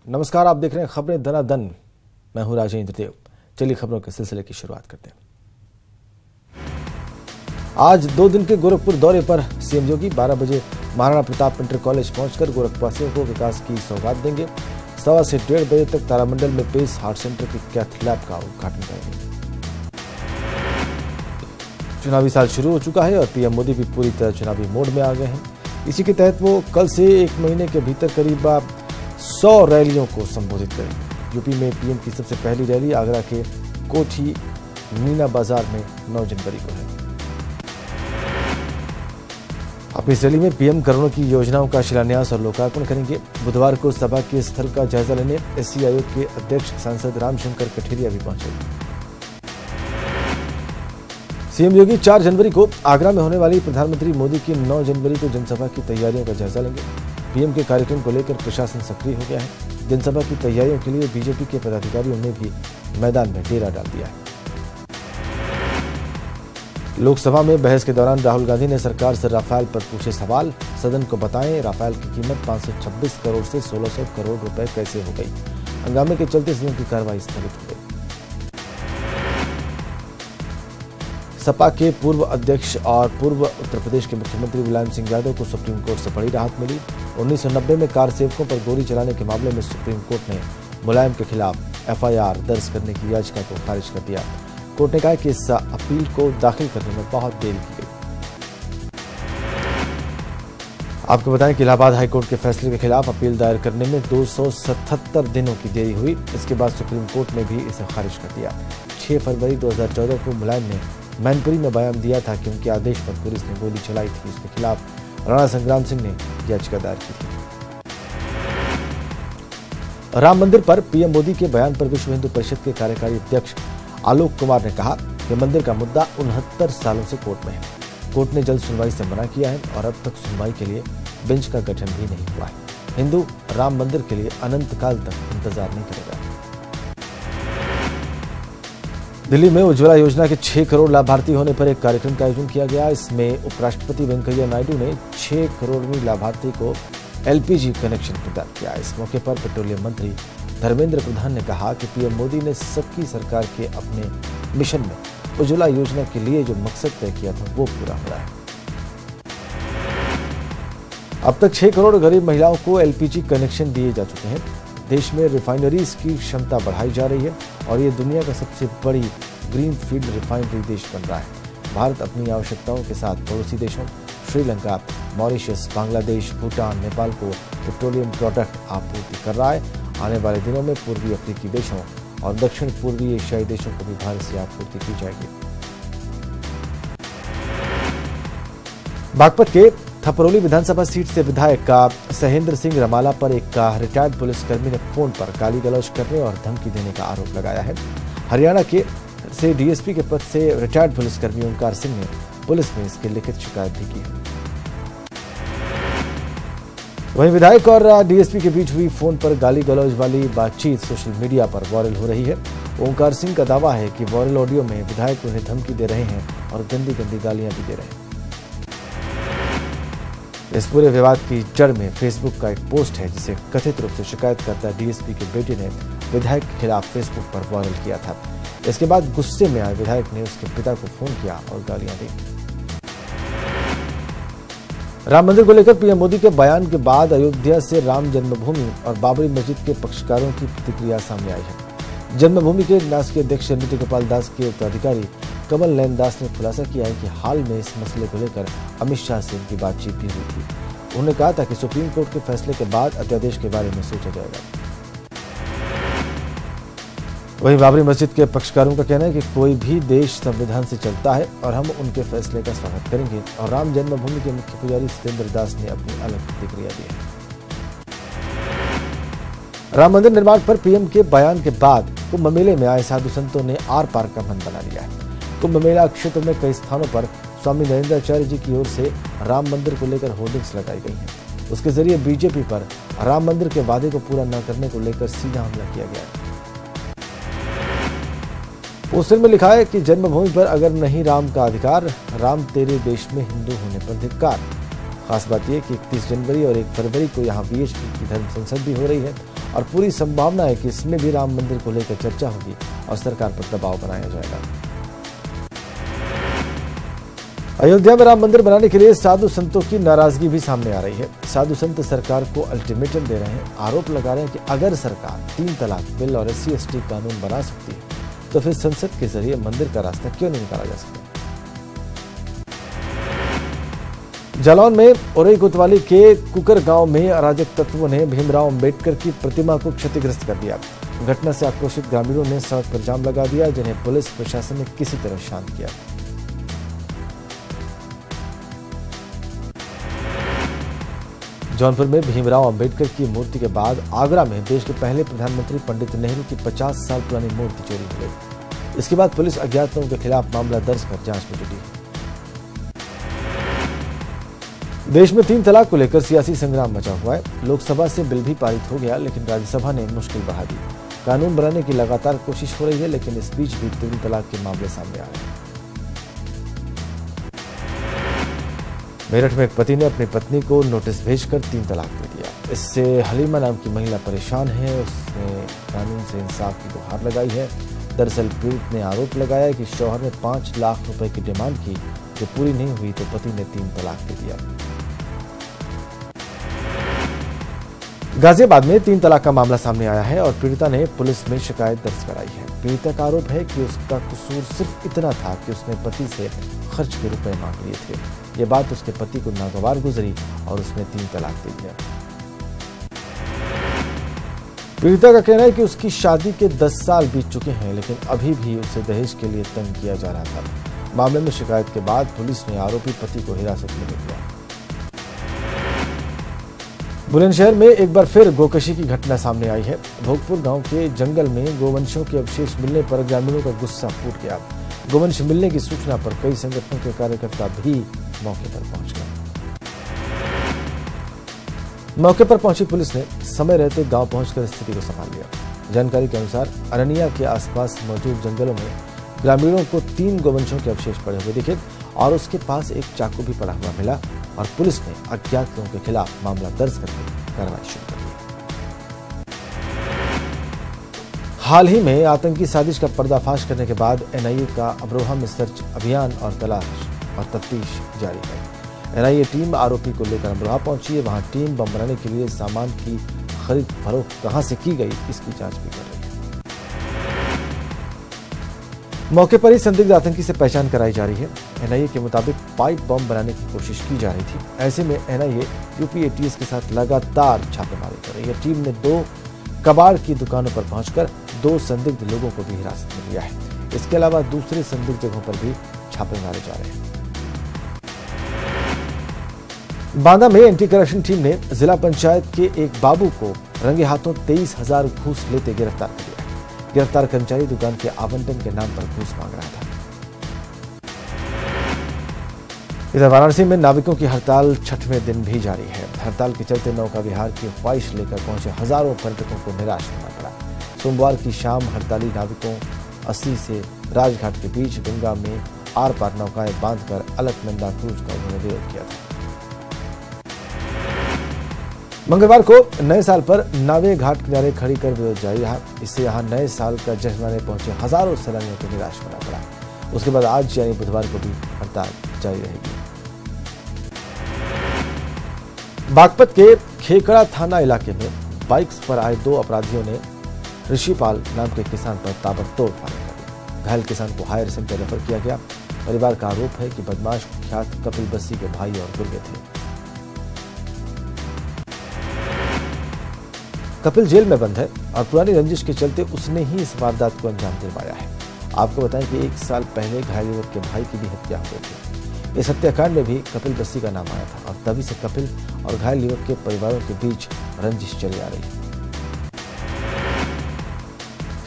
नमस्कार, आप देख रहे हैं खबरें दनादन। मैं हूं राजेंद्र देव। चलिए खबरों के सिलसिले की शुरुआत करते हैं। आज 2 दिन के गोरखपुर दौरे पर सीएम योगी 12 बजे महाराणा प्रताप इंटर कॉलेज पहुंचकर गोरखवासियों को विकास की सौगात देंगे। 1:15 से 1:30 बजे तक तारामंडल में पेस हार्ट सेंटर के कैथ लैब का उद्घाटन करेंगे। चुनावी साल शुरू हो चुका है और पीएम मोदी भी पूरी तरह चुनावी मोड में आ गए हैं। इसी के तहत वो कल से 1 महीने के भीतर करीब 100 रैलियों को संबोधित करेंगे। यूपी में पीएम की सबसे पहली रैली आगरा के कोठी मीना बाजार में 9 जनवरी को है। अब इस रैली में पीएम करोड़ों की योजनाओं का शिलान्यास और लोकार्पण करेंगे। बुधवार को सभा के स्थल का जायजा लेने एससी आयोग के अध्यक्ष सांसद रामशंकर कठेरिया भी पहुंचे। सीएम योगी 4 जनवरी को आगरा में होने वाली प्रधानमंत्री मोदी की 9 जनवरी को जनसभा की तैयारियों का जायजा लेंगे। पीएम के कार्यक्रम को लेकर प्रशासन सक्रिय हो गया है। जनसभा की तैयारियों के लिए बीजेपी के पदाधिकारियों ने भी मैदान में डेरा डाल दिया है। लोकसभा में बहस के दौरान राहुल गांधी ने सरकार से राफेल पर पूछे सवाल। सदन को बताएं, राफेल की कीमत 526 करोड़ से 1600 करोड़ रुपए कैसे हो गई। हंगामे के चलते सदन की कार्रवाई स्थगित हो गई। सपा के पूर्व अध्यक्ष और पूर्व उत्तर प्रदेश के मुख्यमंत्री मुलायम सिंह यादव को सुप्रीम कोर्ट से बड़ी राहत मिली। 1990 में कार सेवकों पर गोली चलाने के मामले में सुप्रीम कोर्ट ने मुलायम के खिलाफ एफआईआर दर्ज करने की याचिका को खारिज कर दिया। कोर्ट ने कहा कि इस अपील को दाखिल करने में बहुत देरी की गई। आपको बताएं कि इलाहाबाद हाईकोर्ट के फैसले के खिलाफ अपील दायर करने में 277 दिनों की देरी हुई। इसके बाद सुप्रीम कोर्ट ने भी इसे खारिज कर दिया। 6 फरवरी 2014 को मुलायम ने मैनपुरी में बयान दिया था कि उनके आदेश पर पुलिस ने गोली चलाई थी। इसके खिलाफ राणा संग्राम सिंह ने याचिका दायर की थी। राम मंदिर पर पीएम मोदी के बयान पर विश्व हिंदू परिषद के कार्यकारी अध्यक्ष आलोक कुमार ने कहा कि मंदिर का मुद्दा 69 सालों से कोर्ट में है। कोर्ट ने जल्द सुनवाई से मना किया है और अब तक सुनवाई के लिए बेंच का गठन भी नहीं हुआ है। हिंदू राम मंदिर के लिए अनंत काल तक इंतजार नहीं करेगा। दिल्ली में उज्ज्वला योजना के 6 करोड़ लाभार्थी होने पर एक कार्यक्रम का आयोजन किया गया। इसमें उपराष्ट्रपति वेंकैया नायडू ने 6 करोड़वीं लाभार्थी को एलपीजी कनेक्शन प्रदान किया। इस मौके पर पेट्रोलियम मंत्री धर्मेंद्र प्रधान ने कहा कि पीएम मोदी ने सबकी सरकार के अपने मिशन में उज्ज्वला योजना के लिए जो मकसद तय किया था वो पूरा हो रहा है। अब तक 6 करोड़ गरीब महिलाओं को एलपीजी कनेक्शन दिए जा चुके हैं। देश में रिफाइनरीज की क्षमता बढ़ाई जा रही है और ये दुनिया का सबसे बड़ी ग्रीनफील्ड रिफाइनरी देश बन रहा है। भारत अपनी आवश्यकताओं के साथ पड़ोसी देशों श्रीलंका, मॉरिशस, बांग्लादेश, भूटान, नेपाल को पेट्रोलियम प्रोडक्ट आपूर्ति कर रहा है। आने वाले दिनों में पूर्वी अफ्रीकी देशों और दक्षिण पूर्वी एशियाई देशों को भी भारत से आपूर्ति की जाएगी। बागपत के थपरौली विधानसभा सीट से विधायक सहेंद्र सिंह रमाला पर एक रिटायर्ड पुलिसकर्मी ने फोन पर गाली गलौज करने और धमकी देने का आरोप लगाया है। हरियाणा के से डीएसपी के पद से रिटायर्ड पुलिसकर्मी ओंकार सिंह ने पुलिस में इसकी लिखित शिकायत भी की है। वहीं विधायक और डीएसपी के बीच हुई फोन पर गाली गलौज वाली बातचीत सोशल मीडिया पर वायरल हो रही है। ओंकार सिंह का दावा है कि वायरल ऑडियो में विधायक उन्हें धमकी दे रहे हैं और गंदी गंदी गालियां भी दे रहे हैं। इस पूरे विवाद की जड़ में फेसबुक का एक पोस्ट है जिसे कथित रूप से शिकायतकर्ता डीएसपी के बेटे ने विधायक के खिलाफ फेसबुक पर वायरल किया था। इसके बाद गुस्से में आए विधायक ने उसके पिता को फोन किया और गालियां दी। राम मंदिर को लेकर पीएम मोदी के बयान के बाद अयोध्या से राम जन्मभूमि और बाबरी मस्जिद के पक्षकारों की प्रतिक्रिया सामने आई है। जन्मभूमि के न्यास के अध्यक्ष नृत्य गोपाल दास के उत्तराधिकारी कमल नयन दास ने खुलासा किया है कि हाल में इस मसले को लेकर अमित शाह से उनकी बातचीत भी हुई थी। उन्होंने कहा था कि सुप्रीम कोर्ट के फैसले के बाद अध्यादेश के बारे में सोचा जाएगा। वहीं बाबरी मस्जिद के पक्षकारों का कहना है कि कोई भी देश संविधान से चलता है और हम उनके फैसले का स्वागत करेंगे। और राम जन्मभूमि के मुख्य पुजारी सत्येंद्र दास ने अपनी अलग प्रतिक्रिया दी है। राम मंदिर निर्माण पर पीएम के बयान के बाद कुंभ मेले में आए साधु संतों ने आर पार का मन बना लिया है। कुंभ मेला क्षेत्र में कई स्थानों पर स्वामी नरेंद्राचार्य जी की ओर से राम मंदिर को लेकर होर्डिंग्स लगाई गई हैं। उसके जरिए बीजेपी पर राम मंदिर के वादे को पूरा न करने को लेकर सीधा हमला किया गया है। पोस्टर में लिखा है कि जन्मभूमि पर अगर नहीं राम का अधिकार, राम तेरे देश में हिंदू होने पर धिक्कार। खास बात यह कि 31 जनवरी और 1 फरवरी को यहाँ बीएचपी की धर्म संसद भी हो रही है और पूरी संभावना है कि इसमें भी राम मंदिर को लेकर चर्चा होगी और सरकार पर दबाव बनाया जाएगा। अयोध्या में राम मंदिर बनाने के लिए साधु संतों की नाराजगी भी सामने आ रही है। साधु संत सरकार को अल्टीमेटम दे रहे हैं, आरोप लगा रहे हैं कि अगर सरकार 3 तलाक बिल और SC/ST कानून बना सकती है तो फिर संसद के जरिए मंदिर का रास्ता क्यों नहीं निकाला जा सकता। जालौन में ओरई कोतवाली के कुकर गांव में अराजक तत्वों ने भीमराव अंबेडकर की प्रतिमा को क्षतिग्रस्त कर दिया। घटना से आक्रोशित ग्रामीणों ने सड़क पर जाम लगा दिया, जिन्हें पुलिस प्रशासन ने किसी तरह शांत किया। जौनपुर में भीमराव अंबेडकर की मूर्ति के बाद आगरा में देश के पहले प्रधानमंत्री पंडित नेहरू की 50 साल पुरानी मूर्ति चोरी हो गई। इसके बाद पुलिस अज्ञात लोगों के खिलाफ मामला दर्ज कर जांच में जुटी है। देश में 3 तलाक को लेकर सियासी संग्राम मचा हुआ है। लोकसभा से बिल भी पारित हो गया, लेकिन राज्यसभा ने मुश्किल बढ़ा दी। कानून बनाने की लगातार कोशिश हो रही है, लेकिन इस बीच भी 3 तलाक के मामले सामने आ रहे हैं। मेरठ में एक पति ने अपनी पत्नी को नोटिस भेजकर 3 तलाक दे दिया। इससे हलीमा नाम की महिला परेशान है। उसने कानून से इंसाफ की गुहार लगाई है। दरअसल पीड़ित ने आरोप लगाया कि शौहर ने 5 लाख रुपए की डिमांड की, जो पूरी नहीं हुई तो पति ने 3 तलाक दे दिया। गाजियाबाद में 3 तलाक का मामला सामने आया है और पीड़िता ने पुलिस में शिकायत दर्ज कराई है। पीड़िता का आरोप है कि उसका कसूर सिर्फ इतना था कि उसने पति से खर्च के रुपए मांग लिए थे। ये बात उसके पति को नागवार गुजरी और उसने 3 तलाक दे दिया। पीड़िता का कहना है कि उसकी शादी के 10 साल बीत चुके हैं, लेकिन अभी भी उसे दहेज के लिए तंग किया जा रहा था। मामले में शिकायत के बाद पुलिस ने आरोपी पति को हिरासत में ले लिया। बुलंदशहर में एक बार फिर गोकशी की घटना सामने आई है। भोगपुर गांव के जंगल में गोवंशों के अवशेष मिलने पर ग्रामीणों का गुस्सा फूट गया। गोवंश मिलने की सूचना पर कई संगठनों के कार्यकर्ता भी मौके पर पहुंच गए। मौके पर पहुंची पुलिस ने समय रहते गांव पहुंचकर स्थिति को संभाल लिया। जानकारी के अनुसार अरनिया के आसपास मौजूद जंगलों में ग्रामीणों को 3 गोवंशों के अवशेष पड़े हुए दिखे और उसके पास एक चाकू भी पड़ा हुआ मिला और पुलिस ने अज्ञात लोगों के खिलाफ मामला दर्ज करके कार्रवाई शुरू कर दी। हाल ही में आतंकी साजिश का पर्दाफाश करने के बाद NIA का अमरोहा में सर्च अभियान और तलाश और तफ्तीश जारी है। NIA टीम आरोपी को लेकर अमरोहा पहुंची है। वहां टीम बम बनाने के लिए सामान की खरीद फरोख्त कहां से की गई, इसकी जांच भी कर रही है। मौके पर ही संदिग्ध आतंकी से पहचान कराई जा रही है। NIA के मुताबिक पाइप बम बनाने की कोशिश की जा रही थी। ऐसे में NIA UP ATS के साथ लगातार छापेमारी कर रही है। टीम ने 2 कबाड़ की दुकानों पर पहुंचकर 2 संदिग्ध लोगों को भी हिरासत में लिया है। इसके अलावा दूसरे संदिग्ध जगहों पर भी छापे मारे जा रहे हैं। बांदा में एंटी करप्शन टीम ने जिला पंचायत के एक बाबू को रंगे हाथों 23,000 घूस लेते गिरफ्तार कर लिया। गिरफ्तार कर्मचारी दुकान के आवंटन के नाम पर घूस मांग रहा था। इधर वाराणसी में नाविकों की हड़ताल 6वें दिन भी जारी है। हड़ताल के चलते नौका विहार की ख्वाहिश लेकर पहुंचे हजारों पर्यटकों को निराश होना पड़ा। सोमवार की शाम हड़ताली नाविकों 80 से राजघाट के बीच गंगा में आर पार नौकाएं बांधकर अलकनंदा क्रूज का उन्होंने विरोध किया था। मंगलवार को नए साल पर नावे घाट किनारे खड़ी कर विरोध जारी रहा। इससे यहां नए साल का जश्न मनाने पहुंचे हजारों सैलानियों को निराश होना पड़ा। उसके बाद आज यानी बुधवार को भी हड़ताल जारी रहेगी। बागपत के खेकड़ा थाना इलाके में बाइक्स पर आए 2 अपराधियों ने ऋषिपाल नाम के किसान पर ताबड़तोड़ फायरिंग कर दी। घायल किसान को हायर सेंटर रेफर किया गया। परिवार का आरोप है कि बदमाश कुख्यात कपिल बस्सी के भाई और गुर्गे थे। कपिल जेल में बंद है और पुरानी रंजिश के चलते उसने ही इस वारदात को अंजाम दिलवाया है। आपको बताएं कि 1 साल पहले घायल युवक के भाई की भी हत्या हो गई थी। इस हत्याकांड में भी कपिल बस्सी का नाम आया था और तभी से कपिल और घायल युवक के परिवारों के बीच रंजिश चली आ रही है।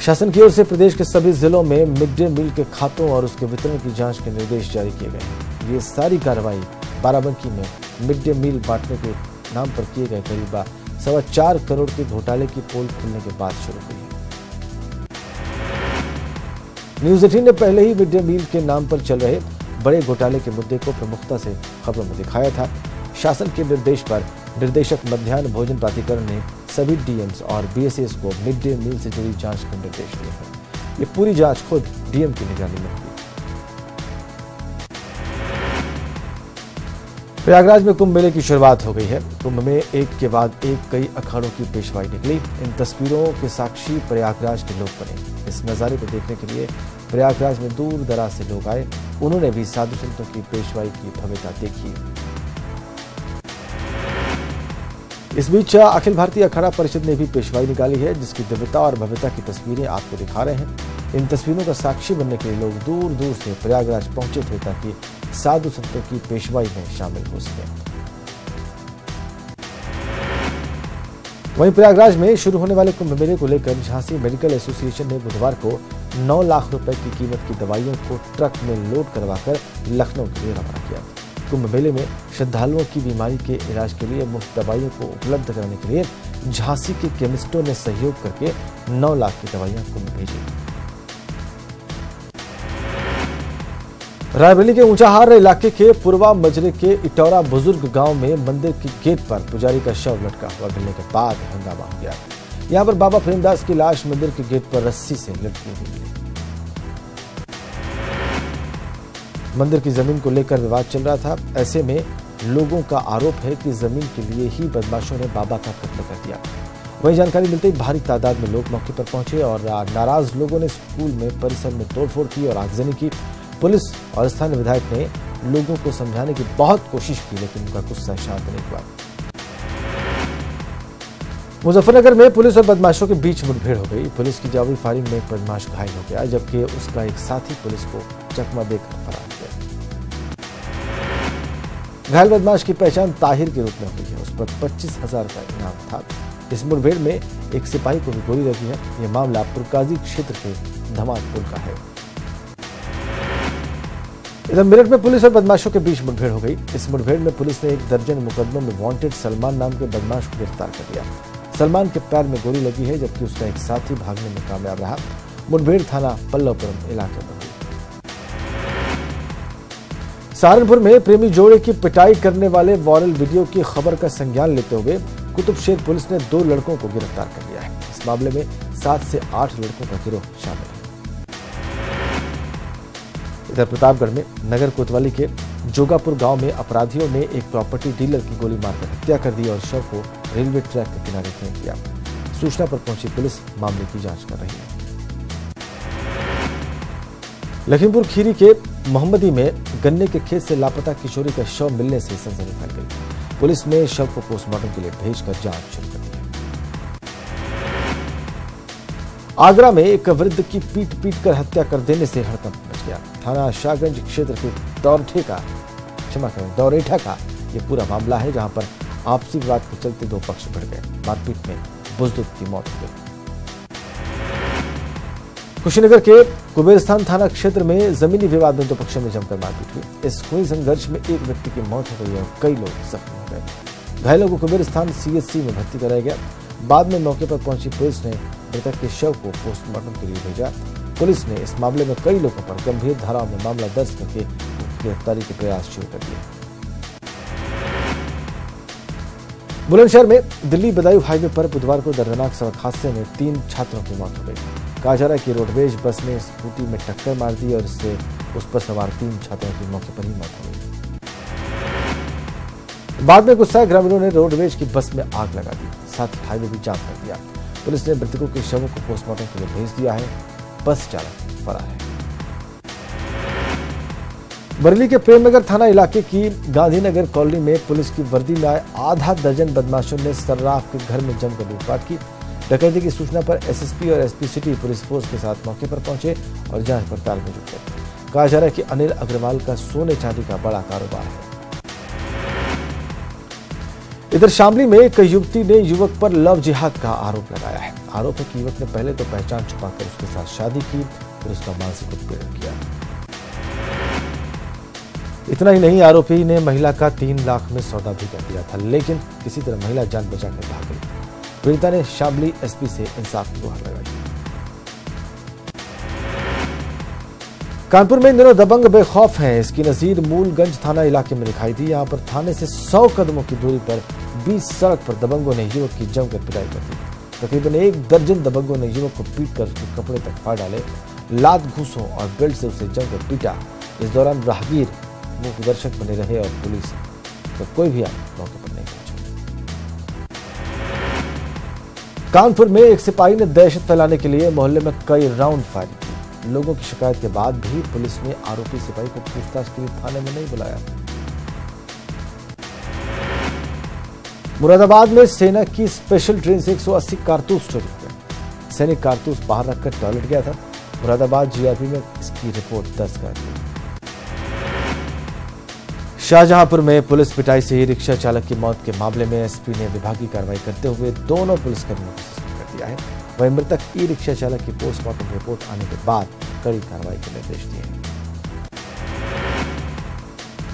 शासन की ओर से प्रदेश के सभी जिलों में मिड डे मील के खातों और उसके वितरण की जांच के निर्देश जारी किए गए हैं। ये सारी कार्रवाई बाराबंकी में मिड डे मील बांटने के नाम पर किए गए करीब 4.25 करोड़ के घोटाले की पोल खुलने के बाद शुरू हुई है। न्यूज 18 ने पहले ही मिड डे मील के नाम पर चल रहे बड़े घोटाले के मुद्दे को प्रमुखता से खबरों में दिखाया था। शासन के निर्देश पर निर्देशक मध्याह्न भोजन प्राधिकरण ने सभी डीएम्स और बीएसएस को मिड डे मील से जुड़ी जांच के निर्देश दिए हैं। ये पूरी जांच खुद डीएम की निगरानी में होगी। प्रयागराज में कुंभ मेले की शुरुआत हो गई है। कुंभ में एक के बाद एक कई अखाड़ों की पेशवाई निकली। इन तस्वीरों के साक्षी प्रयागराज के लोग बने। इस नजारे को देखने के लिए प्रयागराज में दूर दराज से लोग आए। उन्होंने भी साधु संतों की पेशवाई की भव्यता देखी। इस बीच अखिल भारतीय अखाड़ा परिषद ने भी पेशवाई निकाली है, जिसकी दिव्यता और भव्यता की तस्वीरें आपको दिखा रहे हैं। इन तस्वीरों का साक्षी बनने के लिए लोग दूर दूर से प्रयागराज पहुंचे थे ताकि साधु संतों की पेशवाई में शामिल हो सके। वहीं प्रयागराज में शुरू होने वाले कुंभ मेले को लेकर झांसी मेडिकल एसोसिएशन ने बुधवार को 9 लाख रुपए की कीमत की दवाइयों को ट्रक में लोड करवाकर लखनऊ के लिए रवाना किया। कुंभ मेले में श्रद्धालुओं की बीमारी के इलाज के लिए मुफ्त दवाइयों को उपलब्ध कराने के लिए झांसी के केमिस्टों ने सहयोग करके 9 लाख की दवाइयां कुंभ भेजी। रायबरेली के ऊंचाहार इलाके के पूर्वा मजरे के इटौरा बुजुर्ग गांव में मंदिर के गेट पर पुजारी का शव लटका हुआ मिलने के बाद हंगामा हो गया। यहां पर बाबा प्रेमदास की लाश मंदिर के गेट पर रस्सी से लटकी हुई मिली। मंदिर की जमीन को लेकर विवाद चल रहा था। ऐसे में लोगों का आरोप है कि जमीन के लिए ही बदमाशों ने बाबा का कत्ल कर दिया। वही जानकारी मिलते ही भारी तादाद में लोग मौके पर पहुंचे और नाराज लोगों ने स्कूल में परिसर में तोड़फोड़ की और आगजनी की। पुलिस और स्थानीय विधायक ने लोगों को समझाने की बहुत कोशिश की, लेकिन उनका गुस्सा शांत नहीं हुआ। मुजफ्फरनगर में पुलिस और बदमाशों के बीच मुठभेड़ हो गई। पुलिस की जावी फायरिंग में एक बदमाश घायल हो गया, जबकि उसका एक साथी पुलिस को चकमा देकर फरार हो गया। घायल बदमाश की पहचान ताहिर के रूप में हुई है। उस पर 25,000 का इनाम था। इस मुठभेड़ में एक सिपाही को भी गोली लगी है। यह मामला पुरकाजी क्षेत्र के धमातपुर का है। इधर मेरठ में पुलिस और बदमाशों के बीच मुठभेड़ हो गई। इस मुठभेड़ में पुलिस ने 1 दर्जन मुकदमों में वांटेड सलमान नाम के बदमाश को गिरफ्तार कर लिया। सलमान के पैर में गोली लगी है, जबकि उसका एक साथी भागने में कामयाब रहा। मुठभेड़ थाना पल्लवपुरम इलाके में हुई। सहारनपुर में प्रेमी जोड़े की पिटाई करने वाले वायरल वीडियो की खबर का संज्ञान लेते हुए कुतुबशेर पुलिस ने 2 लड़कों को गिरफ्तार कर लिया है। इस मामले में 7 से 8 लड़कों का गिरोह शामिल है। इधर प्रतापगढ़ में नगर कोतवाली के जोगापुर गांव में अपराधियों ने एक प्रॉपर्टी डीलर की गोली मारकर हत्या कर दी और शव को रेलवे ट्रैक के किनारे फेंक दिया। सूचना पर पहुंची पुलिस मामले की जांच कर रही है। लखीमपुर खीरी के मोहम्मदी में गन्ने के खेत से लापता किशोरी का शव मिलने से सनसनी फैल गई। पुलिस ने शव को पोस्टमार्टम के लिए भेजकर जांच शुरू कर दी है। आगरा में एक वृद्ध की पीट कर हत्या कर देने से हड़कंप मच गया। थाना शाहगंज क्षेत्र के दौरेठा का यह पूरा मामला है, जहां पर आपसी विवाद के चलते 2 पक्ष भिड़ गए। मारपीट में बुजुर्ग की मौत हो गई। कुशीनगर के कुबेरस्थान थाना क्षेत्र में जमीनी विवाद में 2 पक्षों में जमकर मारपीट हुई। इस हुई संघर्ष में एक व्यक्ति की मौत हो गई और कई लोग जख्मी हो गए। घायलों को कुबेरस्थान सीएचसी में भर्ती कराया गया। बाद में मौके पर पहुंची पुलिस ने मृतक के शव को पोस्टमार्टम के लिए भेजा। पुलिस ने इस मामले में कई लोगों पर गंभीर धाराओं में मामला दर्ज करके गिरफ्तारी के प्रयास शुरू कर दिए। बुलंदशहर में दिल्ली बदायूं हाईवे पर बुधवार को दर्दनाक सड़क हादसे में 3 छात्रों की मौत हो गई। कहा जा रहा है कि रोडवेज बस ने स्कूटी में टक्कर मार दी और इससे उस पर सवार 3 छात्रों की मौके पर ही मौत हो गई। बाद में गुस्साए ग्रामीणों ने रोडवेज की बस में आग लगा दी, साथ ही हाईवे भी जाम कर दिया। पुलिस ने मृतकों के शवों को पोस्टमार्टम के लिए भेज दिया है। बस चालक फरार है। बरेली के प्रेमनगर थाना इलाके की गांधीनगर कॉलोनी में पुलिस की वर्दी में आए आधा दर्जन बदमाशों ने सर्राफ के घर में जमकर लूटपाट की। डकैती की सूचना पर एसएसपी और एसपी सिटी पुलिस फोर्स के साथ मौके पर पहुंचे और जांच पड़ताल में जुट गए। कहा जा रहा है कि अनिल अग्रवाल का सोने चांदी का बड़ा कारोबार है। इधर शामली में एक युवती ने युवक पर लव जिहाद का आरोप लगाया है। आरोप है कि युवक ने पहले तो पहचान छुपाकर उसके साथ शादी की, फिर उसका मानसिक उत्पीड़न किया। इतना ही नहीं, आरोपी ने महिला का 3 लाख में सौदा भी कर दिया था, लेकिन किसी तरह महिला जान बचाकर भाग गई। पीड़िता ने शामली एसपी से इंसाफ की गुहार लगाई। कानपुर में इन दिनों दबंग बेखौफ हैं। इसकी नजीर मूलगंज थाना इलाके में दिखाई दी। यहां पर थाने से 100 कदमों की दूरी पर 20 सड़क पर दबंगों ने युवक की जमकर पिटाई कर दी। तकरीबन 1 दर्जन दबंगों ने युवक को पीटकर उसके कपड़े तक फाड़ डाले, लात घूंसों और बेल्ट से उसे जमकर पीटा। इस दौरान राहगीर मूक दर्शक बने रहे और पुलिस तो कोई भी मौके पर नहीं पहुंचा। कानपुर में एक सिपाही ने दहशत फैलाने के लिए मोहल्ले में कई राउंड फायरिंग की। लोगों की शिकायत के बाद भी पुलिस ने आरोपी सिपाही को पूछताछ के लिए थाने में नहीं बुलाया। मुरादाबाद में सेना की स्पेशल ट्रेन से 180 कारतूस चोरी हो गए। सैनिक कारतूस बाहर रखकर टॉयलेट गया था। मुरादाबाद जीआरपी में इसकी रिपोर्ट दर्ज कर दी। शाहजहांपुर में पुलिस पिटाई से ही रिक्शा चालक की मौत के मामले में एसपी ने विभागीय कार्रवाई करते हुए दोनों पुलिसकर्मियों को सस्पेंड कर दिया है। वहीं मृतक ई रिक्शा चालक की पोस्टमार्टम रिपोर्ट आने के बाद कड़ी कार्रवाई के निर्देश दिए हैं।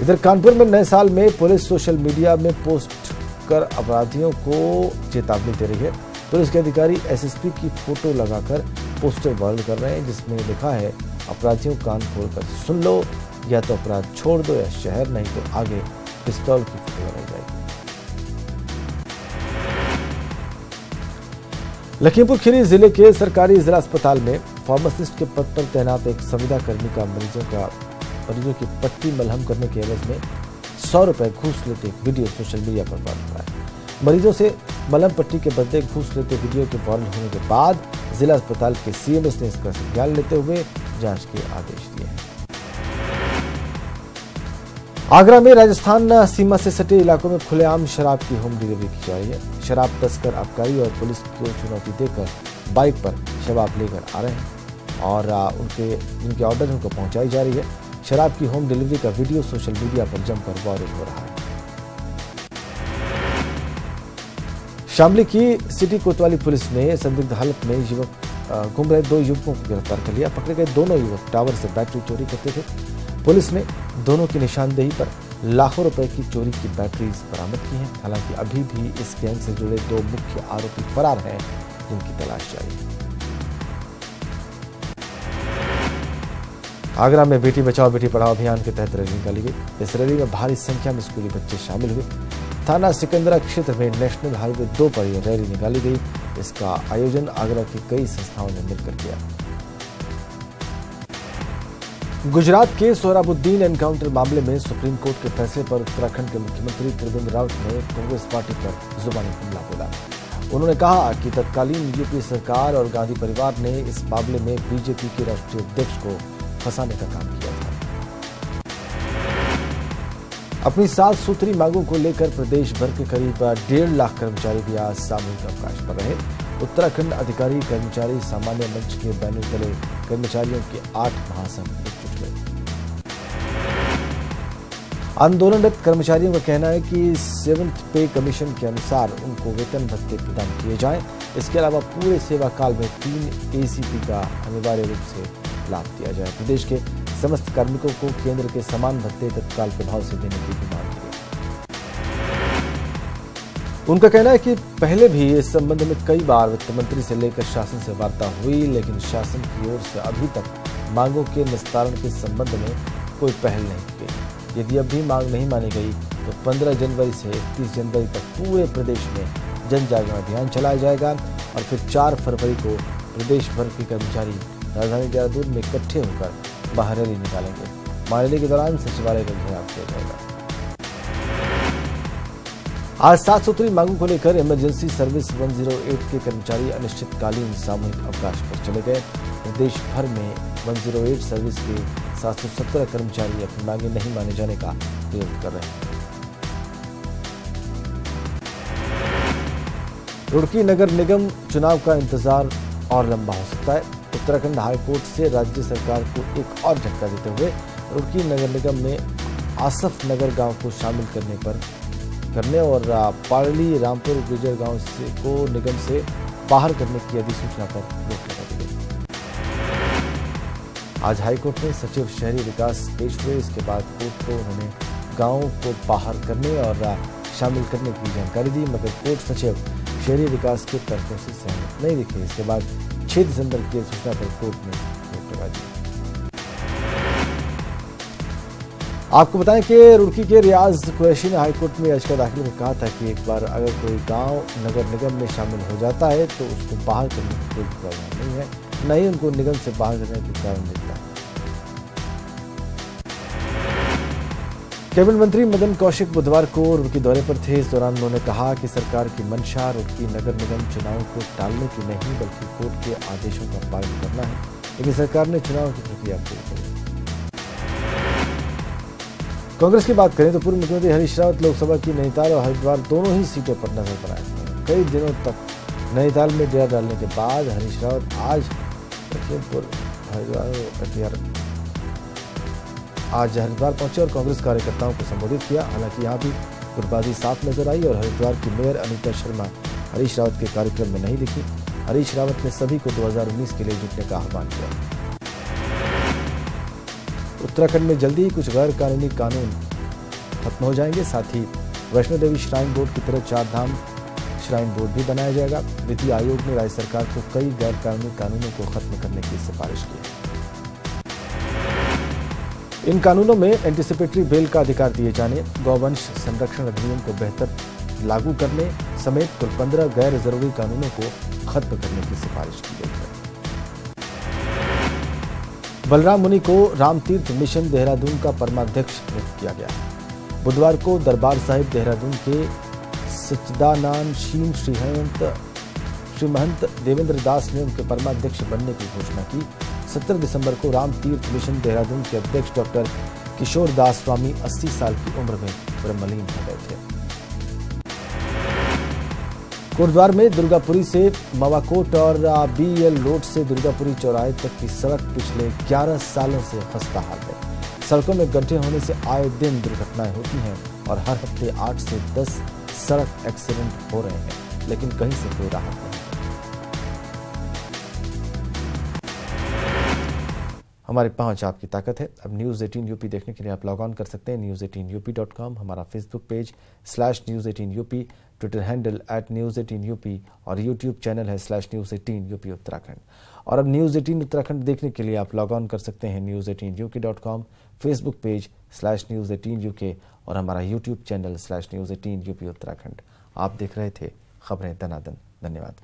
इधर कानपुर में नए साल में पुलिस सोशल मीडिया में पोस्ट कर अपराधियों को चेतावनी दे रही है। पुलिस के अधिकारी एसएसपी की फोटो लगाकर पोस्टर वायरल कर रहे हैं, जिसमें लिखा है, अपराधियों कान खोलकर सुन लो, या तो अपराध छोड़ दो या शहर, नहीं तो आगे पिस्तौल की फोटो लगाई जाएगी। लखीमपुर खीरी जिले के सरकारी जिला अस्पताल में फार्मासिस्ट के पद पर तैनात एक संविदा कर्मी का मरीजों की पट्टी मलहम करने के एवज में 100 रुपए घूस लेते वीडियो सोशल मीडिया पर वायरल हुआ है। मरीजों से मलहम पट्टी के बदले घूस लेते वीडियो के वायरल होने के बाद जिला अस्पताल के सीएमएस ने इसका संज्ञान लेते हुए जांच के आदेश दिए हैं। आगरा में राजस्थान सीमा से सटे इलाकों में खुलेआम शराब की होम डिलीवरी की जा रही है। शराब तस्कर आबकारी और पुलिस को चुनौती देकर बाइक पर शराब लेकर आ रहे हैं और उनके ऑर्डर उनको पहुंचाई जा रही है। शराब की होम डिलीवरी का वीडियो सोशल मीडिया पर जमकर वायरल हो रहा है। शामली की सिटी कोतवाली पुलिस ने संदिग्ध हालत में घूम रहे 2 युवकों को गिरफ्तार कर लिया। पकड़े गए दोनों युवक टावर से बैटरी चोरी करते थे। पुलिस ने दोनों की निशानदेही पर लाखों रुपए की चोरी की बैटरीज बरामद की हैं। हालांकि अभी भी इस गैंग से जुड़े 2 मुख्य आरोपी फरार हैं, जिनकी तलाश जारी है। आगरा में बेटी बचाओ बेटी पढ़ाओ अभियान के तहत रैली निकाली गई। इस रैली में भारी संख्या में स्कूली बच्चे शामिल हुए। थाना सिकंदरा क्षेत्र में नेशनल हाईवे 2 पर यह रैली निकाली गई। इसका आयोजन आगरा की कई संस्थाओं ने मिलकर किया। गुजरात के सोहराबुद्दीन एनकाउंटर मामले में सुप्रीम कोर्ट के फैसले पर उत्तराखंड के मुख्यमंत्री त्रिवेंद्र रावत ने कांग्रेस पार्टी पर जुबानी हमला बोला। उन्होंने कहा कि तत्कालीन यूपी सरकार और गांधी परिवार ने इस मामले में बीजेपी के राष्ट्रीय अध्यक्ष को फंसाने का काम किया था। अपनी 7 सूत्री मांगों को लेकर प्रदेश भर के करीब 1.5 लाख कर्मचारी भी आज सामूहिक अवकाश पर रहे। उत्तराखंड अधिकारी कर्मचारी सामान्य मंच के बैनर तले कर्मचारियों के 8 महासंघ एकजुट हुए। आंदोलनरत कर्मचारियों का कहना है कि 7th पे कमीशन के अनुसार उनको वेतन भत्ते प्रदान किए जाएं। इसके अलावा पूरे सेवा काल में 3 एसीपी का अनिवार्य रूप से लाभ दिया जाए। प्रदेश के समस्त कार्मिकों को केंद्र के समान भत्ते तत्काल प्रभाव से देने की भी मांग की है। उनका कहना है कि पहले भी इस संबंध में कई बार वित्त मंत्री से लेकर शासन से वार्ता हुई, लेकिन शासन की ओर से अभी तक मांगों के निस्तारण के संबंध में कोई पहल नहीं की गई। यदि अब भी मांग नहीं मानी गई तो 15 जनवरी से 31 जनवरी तक पूरे प्रदेश में जन जागरण अभियान चलाया जाएगा और फिर 4 फरवरी को प्रदेश भर के कर्मचारी राजधानी देहरादून में इकट्ठे होकर बाहर रैली निकालेंगे। रैली के दौरान सचिवालय का घेराव किया जाएगा। आज 7 सूत्री मांगों को लेकर इमरजेंसी सर्विस 108 के कर्मचारी अनिश्चितकालीन सामूहिक अवकाश पर चले गए। प्रदेश भर में 108 सर्विस के 717 कर्मचारी अपनी मांगे नहीं माने जाने का विरोध कर रहे हैं। रुड़की नगर निगम चुनाव का इंतजार और लंबा हो सकता है। उत्तराखंड हाईकोर्ट से राज्य सरकार को एक और झटका देते हुए रुड़की नगर निगम में आसफ नगर गांव को शामिल करने और पारली रामपुर गुजर गांव को निगम से बाहर करने की अधिसूचना पर रोक लगा दी गई। आज हाईकोर्ट में सचिव शहरी विकास पेश हुए। इसके बाद कोर्ट को उन्होंने गांव को बाहर करने और शामिल करने की जानकारी दी, मगर कोर्ट सचिव शहरी विकास के तर्कों से सहमत नहीं दिखे। इसके बाद 6 दिसंबर की अधिसूचना पर कोर्ट ने रोक लगा दी। आपको बताएं कि रुड़की के रियाज कुरैशी ने हाईकोर्ट में याचिका दाखिल में कहा था कि एक बार अगर कोई गांव नगर निगम में शामिल हो जाता है तो उसको बाहर करने की कोई प्रावधान नहीं है, न ही उनको निगम से बाहर करने की कारण मिलता है। कैबिनेट मंत्री मदन कौशिक बुधवार को रुड़की दौरे पर थे। इस दौरान उन्होंने कहा कि सरकार की मंशा रुड़की नगर निगम चुनाव को टालने की नहीं बल्कि कोर्ट के आदेशों का पालन करना है, लेकिन सरकार ने चुनाव की प्रक्रिया पूरी कर दी। कांग्रेस की बात करें तो पूर्व मुख्यमंत्री हरीश रावत लोकसभा की नैनीताल और हरिद्वार दोनों ही सीटों पर नजर बनाए हुए हैं। कई दिनों तक नैनीताल में डेरा डालने के बाद हरीश रावत आज हरिद्वार पहुंचे और कांग्रेस कार्यकर्ताओं को संबोधित किया। हालांकि यहां भी गुटबाजी साफ नजर आई और हरिद्वार की मेयर अनीता शर्मा हरीश रावत के कार्यक्रम में नहीं दिखी। हरीश रावत ने सभी को 2019 के लिए जुटने का आह्वान किया। उत्तराखंड में जल्दी ही कुछ गैर कानूनी कानून खत्म हो जाएंगे। साथ ही वैष्णो देवी श्राइन बोर्ड की तरह 4 धाम श्राइन बोर्ड भी बनाया जाएगा। वित्तीय आयोग ने राज्य सरकार को कई गैर कानूनी कानूनों को खत्म करने की सिफारिश की है। इन कानूनों में एंटीसिपेटरी बेल का अधिकार दिए जाने, गौवंश संरक्षण अधिनियम को बेहतर लागू करने समेत कुल 15 गैर जरूरी कानूनों को खत्म करने की सिफारिश की गई है। बलराम मुनि को रामतीर्थ मिशन देहरादून का परमाध्यक्ष नियुक्त किया गया। बुधवार को दरबार साहिब देहरादून के सच्चिदानंदशील श्री महंत देवेंद्र दास ने उनके परमाध्यक्ष बनने की घोषणा की। 17 दिसंबर को रामतीर्थ मिशन देहरादून के अध्यक्ष डॉक्टर किशोर दास स्वामी 80 साल की उम्र में ब्रह्मलीन हो गए थे। कोटद्वार में दुर्गापुरी से मवाकोट और BL रोड से दुर्गापुरी चौराहे तक की सड़क पिछले 11 सालों से खस्ता हाल है। सड़कों में गड्ढे होने से आए दिन दुर्घटनाएं होती हैं और हर हफ्ते 8 से 10 सड़क एक्सीडेंट हो रहे हैं, लेकिन कहीं से कोई राहत नहीं। हमारी पहुंच आपकी ताकत है। अब न्यूज़ 18 यूपी देखने के लिए आप लॉग ऑन कर सकते हैं news18up.com, हमारा Facebook page /news18up, Twitter handle @news18up और यूट्यूब चैनल है /news18up उत्तराखंड। और अब न्यूज़ 18 उत्तराखंड देखने के लिए आप लॉग ऑन कर सकते हैं news18uk.com, फेसबुक पेज /news18uk और हमारा यूट्यूब चैनल /news18up उत्तराखंड। आप देख रहे थे खबरें दनादन। धन्यवाद।